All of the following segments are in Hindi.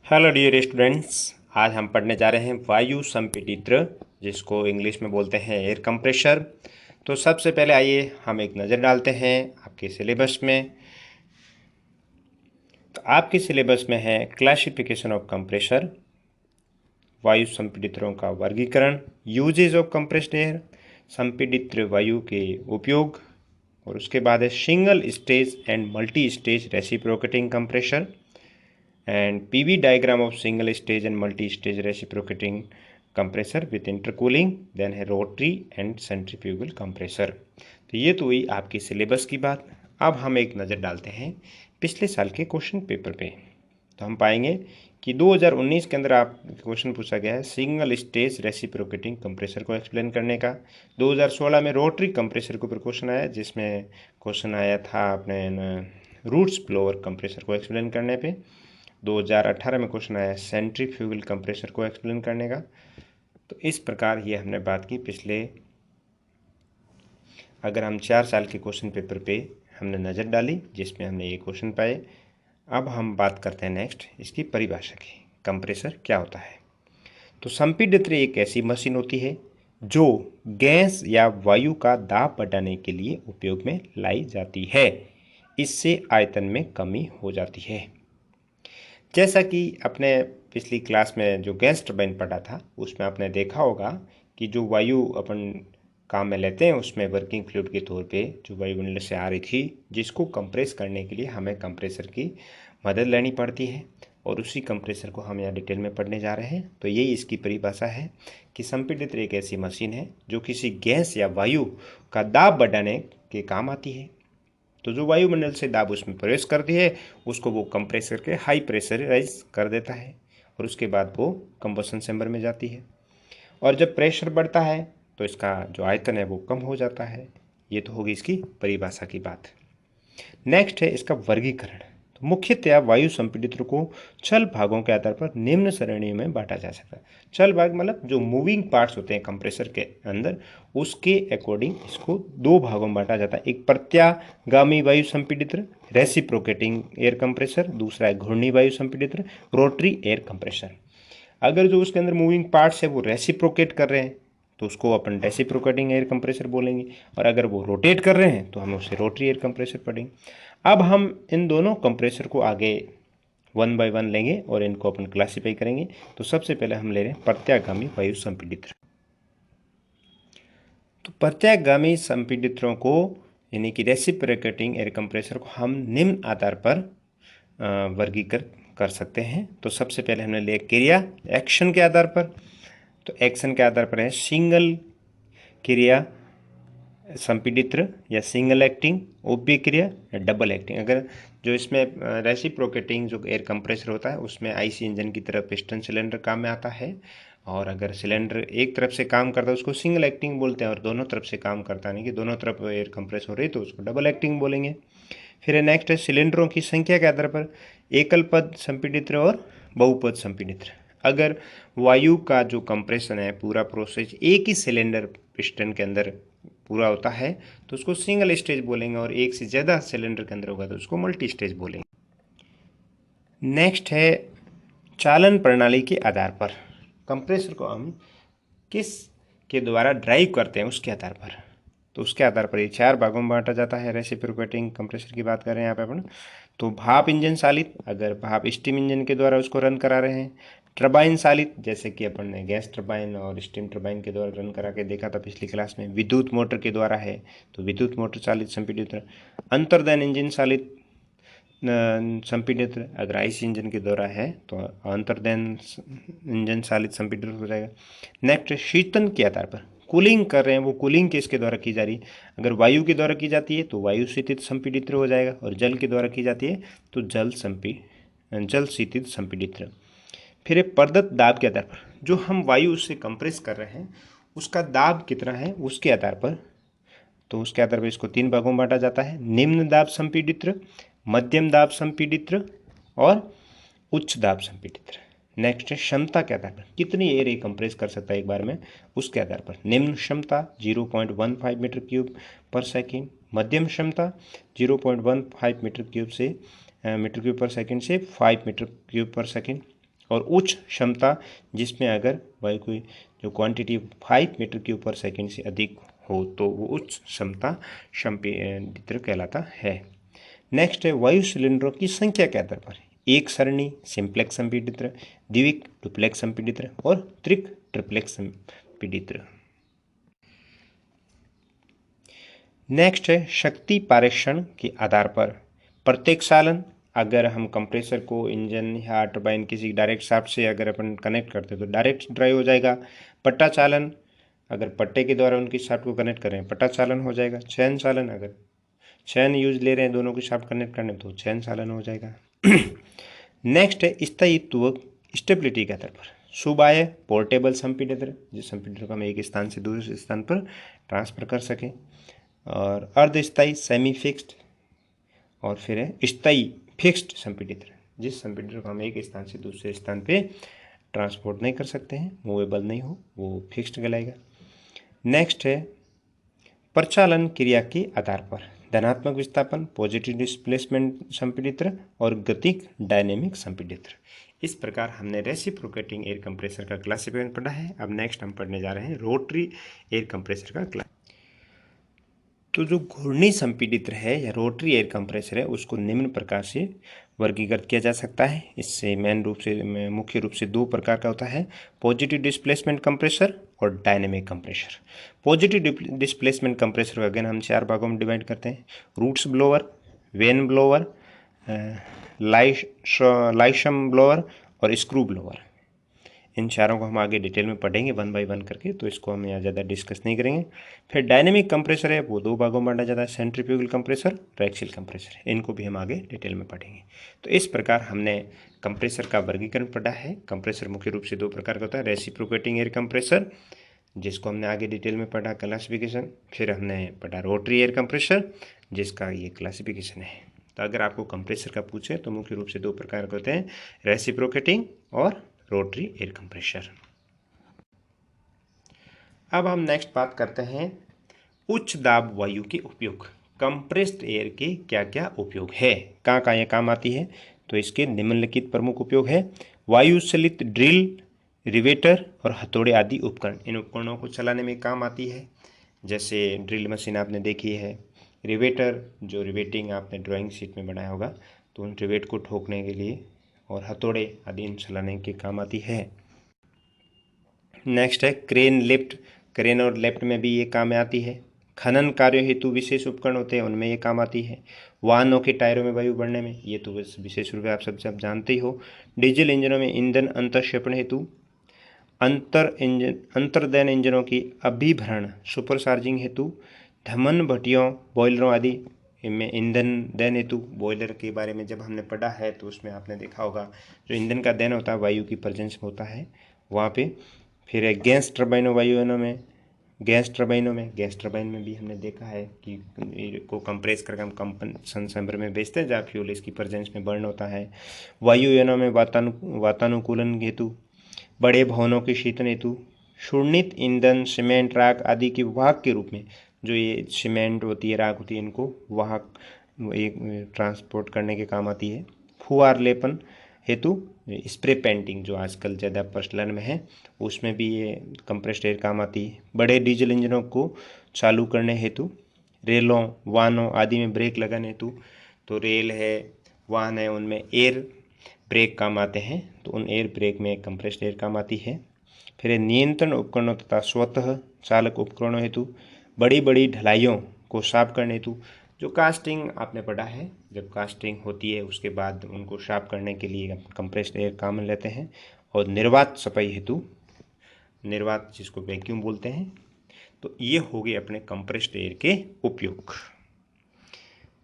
Hello dear students. आज हम पढ़ने जा रहे हैं वायु संपीड़ित्र, जिसको इंग्लिश में बोलते हैं एयर कंप्रेशर। तो सबसे पहले आइए हम एक नज़र डालते हैं आपके सिलेबस में। तो आपके सिलेबस में है क्लासिफिकेशन ऑफ कंप्रेशर, वायु संपीड़ित्रों का वर्गीकरण, यूजेज ऑफ कंप्रेस्ड एयर, संपीड़ित्र वायु के उपयोग, और उसके बाद है single stage and multi stage reciprocating compressor and PV diagram of single stage and multi-stage reciprocating compressor with intercooling, then है rotary and centrifugal compressor। तो ये तो हुई आपकी सिलेबस की बात। अब हम एक नज़र डालते हैं पिछले साल के क्वेश्चन पेपर पे। तो हम पाएंगे कि 2019 के अंदर आप क्वेश्चन पूछा गया है सिंगल स्टेज रेसिप्रोकेटिंग कंप्रेसर को एक्सप्लेन करने का। 2016 में रोटरी कंप्रेसर के ऊपर क्वेश्चन आया, जिसमें क्वेश्चन आया था अपने रूट्स ब्लोअर कंप्रेसर को एक्सप्लेन करने पे। 2018 में क्वेश्चन आया सेंट्रीफ्यूगल कंप्रेसर को एक्सप्लेन करने का। तो इस प्रकार ये हमने बात की पिछले, अगर हम 4 साल के क्वेश्चन पेपर पे हमने नज़र डाली जिसमें हमने ये क्वेश्चन पाए। अब हम बात करते हैं नेक्स्ट इसकी परिभाषा की। कंप्रेसर क्या होता है? तो संपीड़ित्र एक ऐसी मशीन होती है जो गैस या वायु का दाब बढ़ाने के लिए उपयोग में लाई जाती है। इससे आयतन में कमी हो जाती है। जैसा कि अपने पिछली क्लास में जो गैस टरबाइन पढ़ा था उसमें आपने देखा होगा कि जो वायु अपन काम में लेते हैं उसमें वर्किंग फ्लूइड के तौर पे जो वायुमंडल से आ रही थी, जिसको कंप्रेस करने के लिए हमें कंप्रेसर की मदद लेनी पड़ती है, और उसी कंप्रेसर को हम यहाँ डिटेल में पढ़ने जा रहे हैं। तो यही इसकी परिभाषा है कि संपीड़ित्र एक ऐसी मशीन है जो किसी गैस या वायु का दाब बढ़ाने के काम आती है। तो जो वायुमंडल से दाब उसमें प्रवेश करती है उसको वो कंप्रेस करके हाई प्रेशराइज कर देता है, और उसके बाद वो कंबसन चैम्बर में जाती है। और जब प्रेशर बढ़ता है तो इसका जो आयतन है वो कम हो जाता है। ये तो होगी इसकी परिभाषा की बात। नेक्स्ट है इसका वर्गीकरण। तो मुख्यतया वायु संपीड़ित्र को छल भागों के आधार पर निम्न श्रेणियों में बांटा जा सकता है। छल भाग मतलब जो मूविंग पार्ट्स होते हैं कंप्रेसर के अंदर, उसके अकॉर्डिंग इसको दो भागों में बांटा जाता है। एक प्रत्यागामी वायु संपीड़ित्र रेसिप्रोकेटिंग एयर कंप्रेसर, दूसरा है घूर्णी वायु संपीड़ित्र रोटरी एयर कंप्रेसर। अगर जो उसके अंदर मूविंग पार्ट्स है वो रेसिप्रोकेट कर रहे हैं तो उसको अपन रेसिप्रोकेटिंग एयर कंप्रेसर बोलेंगे, और अगर वो रोटेट कर रहे हैं तो हम उसे रोटरी एयर कंप्रेसर पढ़ेंगे। अब हम इन दोनों कंप्रेसर को आगे वन बाय वन लेंगे और इनको अपन क्लासीफाई करेंगे। तो सबसे पहले हम ले रहे हैं प्रत्यागामी वायु संपीड़ित्र। तो प्रत्यागामी संपीड़ित्रों को यानी कि रेसिप्रोकेटिंग एयर कंप्रेसर को हम निम्न आधार पर वर्गीकृत कर सकते हैं। तो सबसे पहले हमने लिया क्रिया एक्शन के आधार पर। तो एक्शन के आधार पर है सिंगल क्रिया संपीड़ित्र या सिंगल एक्टिंग, उभय क्रिया या डबल एक्टिंग। अगर जो इसमें रेसिप्रोकेटिंग जो एयर कंप्रेसर होता है उसमें आईसी इंजन की तरह पिस्टन सिलेंडर काम में आता है, और अगर सिलेंडर एक तरफ से काम करता है उसको सिंगल एक्टिंग बोलते हैं, और दोनों तरफ से काम करता नहीं कि दोनों तरफ एयर कंप्रेस हो रही तो उसको डबल एक्टिंग बोलेंगे। फिर नेक्स्ट है सिलेंडरों की संख्या के आधार पर एकल पद संपीड़ित्र और बहुपद संपीड़ित्र। अगर वायु का जो कंप्रेशन है पूरा प्रोसेस एक ही सिलेंडर पिस्टन के अंदर पूरा होता है तो उसको सिंगल स्टेज बोलेंगे, और एक से ज़्यादा सिलेंडर के अंदर होगा तो उसको मल्टी स्टेज बोलेंगे। नेक्स्ट है चालन प्रणाली के आधार पर। कंप्रेसर को हम किस के द्वारा ड्राइव करते हैं उसके आधार पर। तो उसके आधार पर ये 4 भागों में बांटा जाता है। रेसिप्रोकेटिंग कंप्रेसर की बात करें यहाँ पे अपन, तो भाप इंजन चालित, अगर भाप स्टीम इंजन के द्वारा उसको रन करा रहे हैं। टरबाइन चालित, जैसे कि अपन ने गैस टरबाइन और स्टीम टरबाइन के द्वारा रन करा के देखा था पिछली क्लास में। विद्युत मोटर के द्वारा है तो विद्युत मोटर चालित संपीड़ित्र। अंतर्दहन इंजन चालित संपीड़ित्र, अगर आईसी इंजन के द्वारा है तो अंतर्दहन इंजन चालित संपीड़ित्र हो जाएगा। नेक्स्ट शीतन के आधार पर कूलिंग कर रहे हैं, वो कूलिंग किसके द्वारा की जा रही है? अगर वायु के द्वारा की जाती है तो वायु शीतित संपीड़ित्र हो जाएगा, और जल के द्वारा की जाती है तो जल शीतित संपीड़ित्र। फिर प्रदत्त दाब के आधार पर, जो हम वायु से कंप्रेस कर रहे हैं उसका दाब कितना है उसके आधार पर, तो उसके आधार पर इसको 3 भागों में बांटा जाता है। निम्न दाब संपीड़ित्र, मध्यम दाब संपीड़ित्र और उच्च दाब संपीड़ित्र। नेक्स्ट है क्षमता के आधार पर, कितनी एयर ये कंप्रेस कर सकता है एक बार में उसके आधार पर। निम्न क्षमता 0.15 मीटर क्यूब पर सेकेंड, मध्यम क्षमता 0.15 मीटर क्यूब पर सेकेंड से 5 मीटर क्यूब पर सेकेंड, और उच्च क्षमता जिसमें अगर वायु की जो क्वांटिटी 5 मीटर क्यूब पर सेकंड से अधिक हो तो वो उच्च क्षमता संपीड़ित्र कहलाता है। नेक्स्ट है वायु सिलेंडरों की संख्या के आधार पर एक सरणी सिंप्लेक्स संपीड़ित्र, द्विक डुप्लेक्स संपीड़ित्र और त्रिक ट्रिप्लेक्स संपीड़ित्र। नेक्स्ट है शक्ति पारेषण के आधार पर प्रत्येक चालन, अगर हम कंप्रेसर को इंजन या टरबाइन किसी डायरेक्ट शाफ्ट से अगर अपन कनेक्ट करते हैं तो डायरेक्ट ड्राइव हो जाएगा। पट्टा चालन, अगर पट्टे के द्वारा उनकी शाफ्ट को कनेक्ट करें पट्टा चालन हो जाएगा। चैन चालन, अगर चैन यूज ले रहे हैं दोनों की शाफ्ट कनेक्ट करने तो चैन चालन हो जाएगा। नेक्स्ट है स्थायित्व स्टेबिलिटी के आधार पर सुबाह्य पोर्टेबल संपीड़ित्र, जिस संपीड़ित्र को हम एक स्थान से दूसरे स्थान पर ट्रांसफर कर सकें, और अर्धस्थायी सेमी फिक्स्ड, और फिर है स्थायी फिक्स्ड संपीड़ित्र, जिस संपीड़ित्र को हम एक स्थान से दूसरे स्थान पे ट्रांसपोर्ट नहीं कर सकते हैं, मूवेबल नहीं हो, वो फिक्स्ड कहलाएगा। नेक्स्ट है प्रचालन क्रिया के आधार पर धनात्मक विस्थापन पॉजिटिव डिस्प्लेसमेंट संपीड़ित्र और गतिक डायनेमिक संपीड़ित्र। इस प्रकार हमने रेसिप्रोकेटिंग एयर कंप्रेसर का क्लासिफिकेशन पढ़ा है। अब नेक्स्ट हम पढ़ने जा रहे हैं रोटरी एयर कंप्रेसर का क्लास। तो जो घूर्णी संपीड़ित्र है या रोटरी एयर कंप्रेसर है उसको निम्न प्रकार से वर्गीकृत किया जा सकता है। इससे मुख्य रूप से दो प्रकार का होता है, पॉजिटिव डिस्प्लेसमेंट कंप्रेसर और dynamic compressor. Positive displacement compressor को अगेन हम 4 भागों में डिवाइड करते हैं, roots blower, vane blower, Lysholm blower और स्क्रू ब्लोअर। इन चारों को हम आगे डिटेल में पढ़ेंगे 1 बाय 1 करके, तो इसको हम यहाँ ज़्यादा डिस्कस नहीं करेंगे। फिर डायनेमिक कंप्रेसर है वो 2 भागों में बांटा जाता है, सेंट्रीफ्यूगल कंप्रेसर और एक्सियल कंप्रेसर। इनको भी हम आगे डिटेल में पढ़ेंगे। तो इस प्रकार हमने कंप्रेसर का वर्गीकरण पढ़ा है। कंप्रेसर मुख्य रूप से 2 प्रकार का होता है, रेसिप्रोकेटिंग एयर कंप्रेसर जिसको हमने आगे डिटेल में पढ़ा क्लासिफिकेशन, फिर हमने पढ़ा रोटरी एयर कंप्रेसर जिसका ये क्लासिफिकेशन है। तो अगर आपको कंप्रेसर का पूछे तो मुख्य रूप से 2 प्रकार के होते हैं, रेसिप्रोकेटिंग और रोटरी एयर कंप्रेसर। अब हम नेक्स्ट बात करते हैं उच्च दाब वायु के उपयोग। कंप्रेस्ड एयर के क्या क्या उपयोग है, कहाँ कहाँ ये काम आती है, तो इसके निम्नलिखित प्रमुख उपयोग है। वायु चलित ड्रिल, रिवेटर और हथौड़े आदि उपकरण, इन उपकरणों को चलाने में काम आती है। जैसे ड्रिल मशीन आपने देखी है, रिवेटर जो रिवेटिंग आपने ड्राइंग शीट में बनाया होगा तो उन रिवेट को ठोकने के लिए, और हथौड़े आदि इन चलाने के काम आती है। नेक्स्ट है क्रेन लिफ्ट, क्रेन और लिफ्ट में भी ये काम आती है। खनन कार्य हेतु विशेष उपकरण होते हैं उनमें ये काम आती है। वाहनों के टायरों में वायु बढ़ने में, ये तो विशेष रूप से आप सब जानते ही हो। डीजल इंजनों में ईंधन अंतर्क्षेपण हेतु, अंतर्दहन इंजनों की अभिभरण सुपर चार्जिंग हेतु, धमन भट्टियों बॉयलरों आदि में ईंधन दहन हेतु। बॉयलर के बारे में जब हमने पढ़ा है तो उसमें आपने देखा होगा जो ईंधन का दहन होता है वायु की प्रेजेंस में होता है वहाँ पे। फिर है गैस टर्बाइनों वायुयानों में, गैस टर्बाइन में भी हमने देखा है कि को कंप्रेस करके हम कंपन चैम्बर में भेजते हैं जहाँ फ्यूल इसकी प्रेजेंस में बर्न होता है। वायुयानों में वातानुकूलन हेतु, बड़े भवनों के शीतन हेतु, शून्यत ईंधन सीमेंट राख आदि के वाहक के रूप में, जो ये सीमेंट होती है राख होती है इनको वाहक एक ट्रांसपोर्ट करने के काम आती है। फुहार लेपन हेतु, स्प्रे पेंटिंग जो आजकल ज़्यादा प्रचलन में है उसमें भी ये कंप्रेस्ड एयर काम आती है। बड़े डीजल इंजनों को चालू करने हेतु, रेलों वाहनों आदि में ब्रेक लगाने हेतु, तो रेल है वाहन है उनमें एयर ब्रेक काम आते हैं तो उन एयर ब्रेक में कंप्रेस्ड एयर काम आती है। फिर नियंत्रण उपकरणों तथा स्वतः चालक उपकरणों हेतु, बड़ी बड़ी ढलाइयों को साफ करने हेतु, जो कास्टिंग आपने पढ़ा है जब कास्टिंग होती है उसके बाद उनको साफ करने के लिए कंप्रेस्ड एयर काम में लेते हैं। और निर्वात सफाई हेतु, निर्वात जिसको वैक्यूम बोलते हैं। तो ये हो गए अपने कंप्रेस्ड एयर के उपयोग।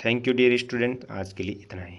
थैंक यू डियर स्टूडेंट, आज के लिए इतना ही।